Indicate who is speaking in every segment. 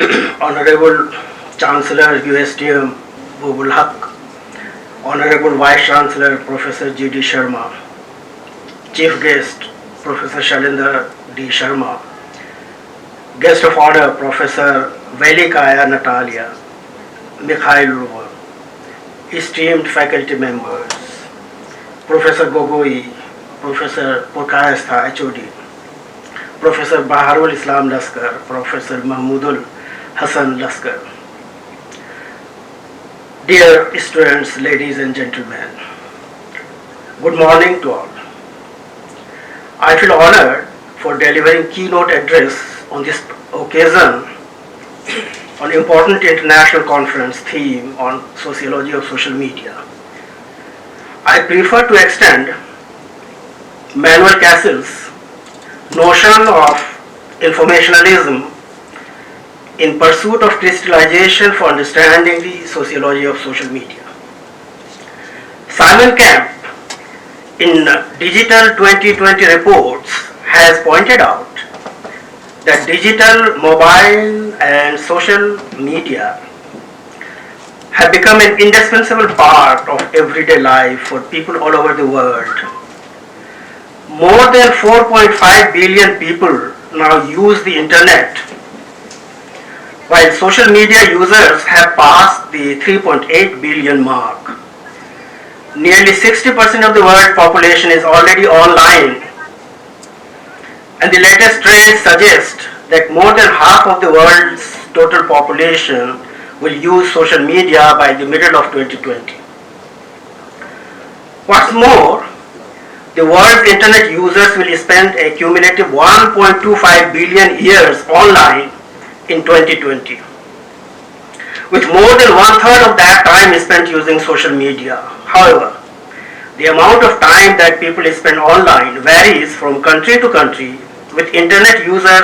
Speaker 1: Honorable Chancellor USTM Bubul Haq, Honorable Vice Chancellor Professor G.D. Sharma, Chief Guest Professor Shalendra D. Sharma, Guest of Honor Professor Velikaya Natalia, Mikhail Ruber, esteemed faculty members, Professor Gogoi, Professor Purkayastha HOD, Professor Baharul Islam Laskar, Professor Mahmudul Hassan Laskar. Dear students, ladies and gentlemen, good morning to all. I feel honored for delivering keynote address on this occasion on important international conference theme on sociology of social media. I prefer to extend Manuel Castell's notion of informationalism in pursuit of crystallization for understanding the sociology of social media. Simon Camp in Digital 2020 reports has pointed out that digital, mobile and social media have become an indispensable part of everyday life for people all over the world. More than 4.5 billion people now use the internet, while social media users have passed the 3.8 billion mark. Nearly 60% of the world population is already online, and the latest trends suggest that more than half of the world's total population will use social media by the middle of 2020. What's more, the world's internet users will spend a cumulative 1.25 billion years online in 2020, with more than one-third of that time spent using social media. However, the amount of time that people spend online varies from country to country, with internet users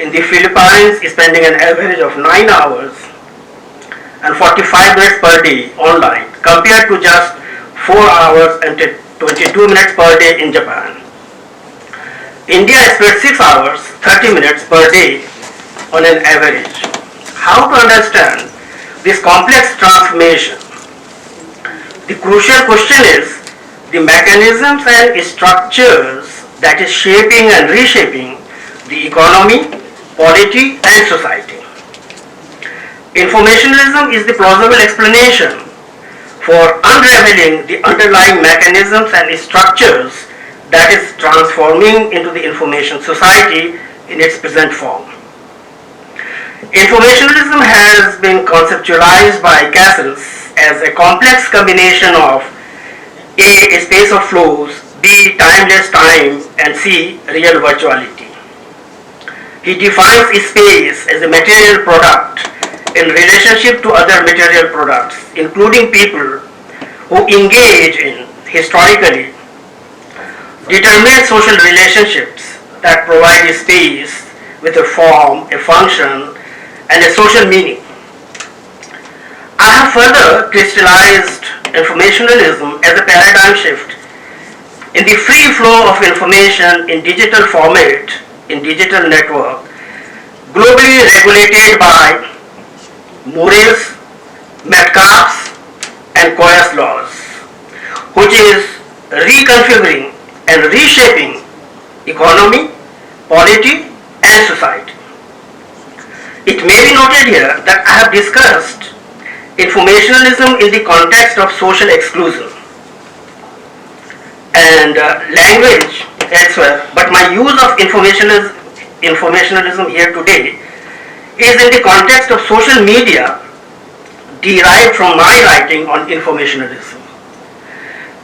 Speaker 1: in the Philippines spending an average of 9 hours and 45 minutes per day online, compared to just 4 hours and 22 minutes per day in Japan. India spends 6 hours, 30 minutes per day on an average. How to understand this complex transformation? The crucial question is the mechanisms and structures that is shaping and reshaping the economy, polity and society. Informationalism is the plausible explanation for unraveling the underlying mechanisms and structures that is transforming into the information society in its present form. Informationalism has been conceptualized by Cassels as a complex combination of A. space of flows, B. timeless time, and C. real virtuality. He defines space as a material product in relationship to other material products, including people who engage in historically determined social relationships that provide a space with a form, a function, and a social meaning. I have further crystallized informationalism as a paradigm shift in the free flow of information in digital format, in digital network, globally regulated by Moore's, Metcalfe's, and Coase laws, which is reconfiguring and reshaping economy, polity, and society. It may be noted here that I have discussed informationalism in the context of social exclusion and language elsewhere, but my use of informationalism here today is in the context of social media derived from my writing on informationalism.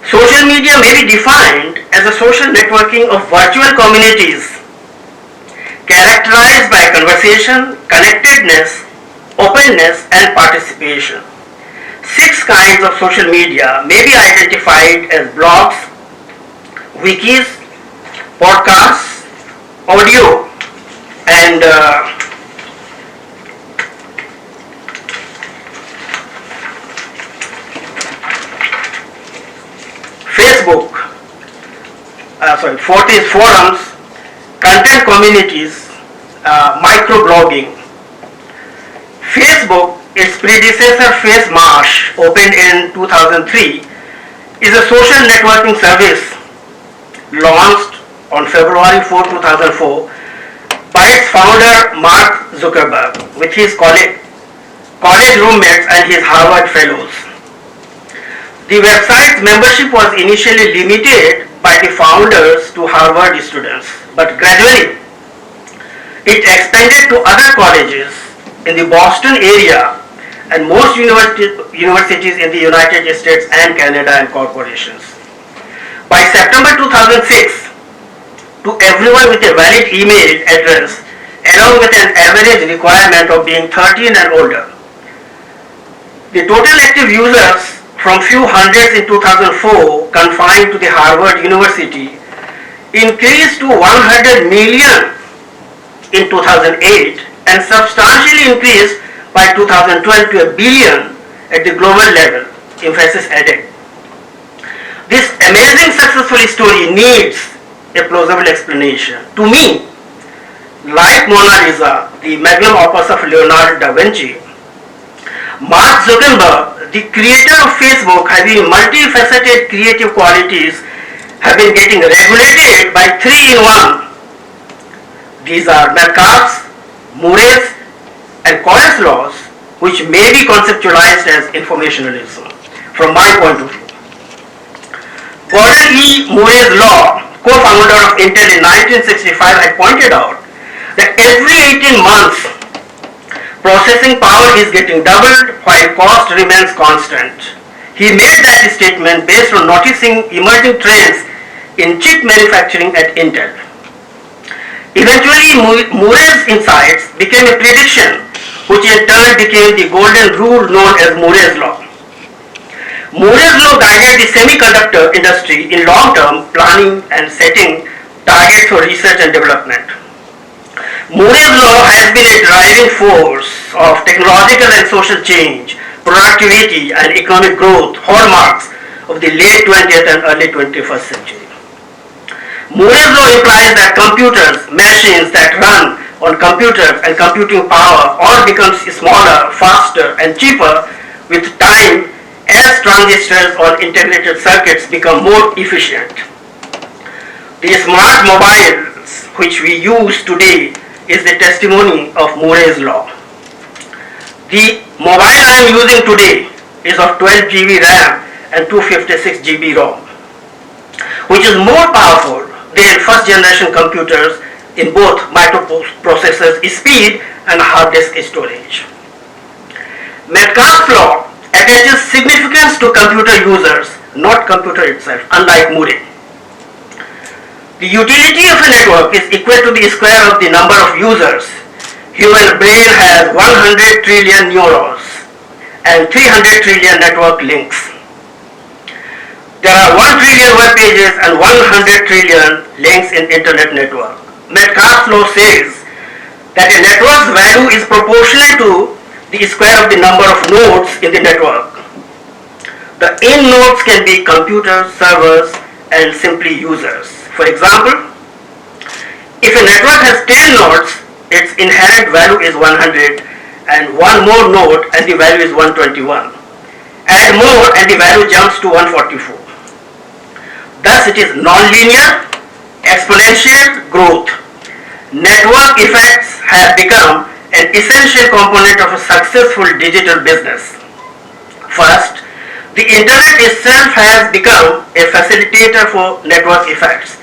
Speaker 1: Social media may be defined as a social networking of virtual communities characterized by conversation, connectedness, openness, and participation. 6 kinds of social media may be identified as blogs, wikis, podcasts, audio, and Facebook, 40 forums, content communities, microblogging, Facebook, its predecessor FaceMarsh, opened in 2003, is a social networking service launched on February 4, 2004 by its founder Mark Zuckerberg with his college roommates and his Harvard fellows. The website's membership was initially limited by the founders to Harvard students, but gradually it expanded to other colleges in the Boston area and most universities in the United States and Canada and corporations. By September 2006, to everyone with a valid email address, along with an average requirement of being 13 and older, the total active users from few hundreds in 2004 confined to the Harvard University increased to 100 million in 2008 and substantially increased by 2012 to a billion at the global level, Infosys added. This amazing successful story needs a plausible explanation. To me, like Mona Lisa, the magnum opus of Leonardo da Vinci, Mark Zuckerberg, the creator of Facebook, having multifaceted creative qualities, have been getting regulated by 3 in 1. These are Metcalfe's, Moore's, and Cohen's laws, which may be conceptualized as informationalism, from my point of view. Gordon E. Moore's law, co-founder of Intel in 1965, had pointed out that every 18 months, processing power is getting doubled while cost remains constant. He made that statement based on noticing emerging trends in chip manufacturing at Intel. Eventually, Moore's insights became a prediction, which in turn became the golden rule known as Moore's law. Moore's law guided the semiconductor industry in long-term planning and setting targets for research and development. Moore's law has been a driving force of technological and social change, productivity and economic growth, hallmarks of the late 20th and early 21st century. Moore's law implies that computers, machines that run on computers and computing power all becomes smaller, faster and cheaper with time as transistors or integrated circuits become more efficient. The smart mobiles which we use today is the testimony of Moore's law. The mobile I am using today is of 12 GB RAM and 256 GB ROM, which is more powerful than first generation computers in both microprocessors speed and hard disk storage. Metcalfe's law attaches significance to computer users, not computer itself, unlike Moore. The utility of a network is equal to the square of the number of users. Human brain has 100 trillion neurons and 300 trillion network links. There are 1 trillion web pages and 100 trillion links in internet network. Metcalfe's law says that a network's value is proportional to the square of the number of nodes in the network. The in nodes can be computers, servers, and simply users. For example, if a network has 10 nodes, its inherent value is 100, and one more node and the value is 121. Add more and the value jumps to 144. Thus it is nonlinear, exponential growth. Network effects have become an essential component of a successful digital business. First, the internet itself has become a facilitator for network effects.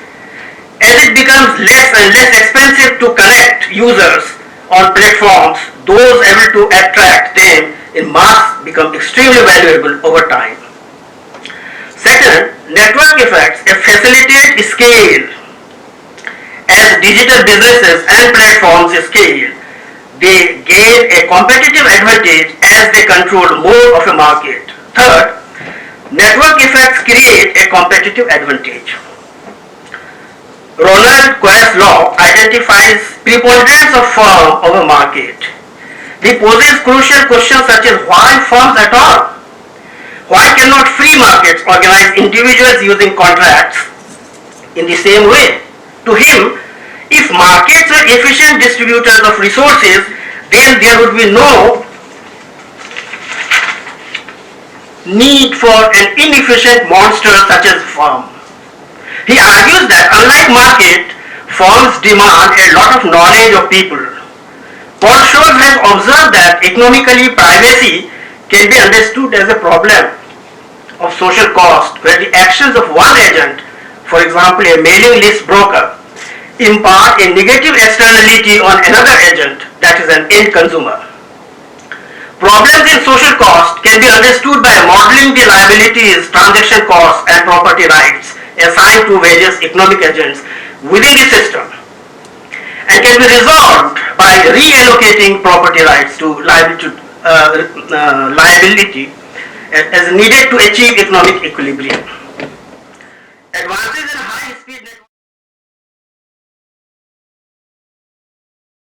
Speaker 1: As it becomes less and less expensive to connect users on platforms, those able to attract them in mass become extremely valuable over time. Second, network effects facilitate scale. As digital businesses and platforms scale, they gain a competitive advantage as they control more of a market. Third, network effects create a competitive advantage. Ronald Cohen's law identifies preponderance of firm over market. He poses crucial questions such as why firms at all? Why cannot free markets organize individuals using contracts in the same way? To him, if markets were efficient distributors of resources, then there would be no need for an inefficient monster such as firm. He argues that unlike market, firms demand a lot of knowledge of people. Paul Scholes has observed that economically privacy can be understood as a problem of social cost, where the actions of one agent, for example a mailing list broker, impart a negative externality on another agent, that is an end consumer. Problems in social cost can be understood by modeling the liabilities, transaction costs and property rights assigned to various economic agents within the system, and can be resolved by reallocating property rights to liability as needed to achieve economic equilibrium. Advanced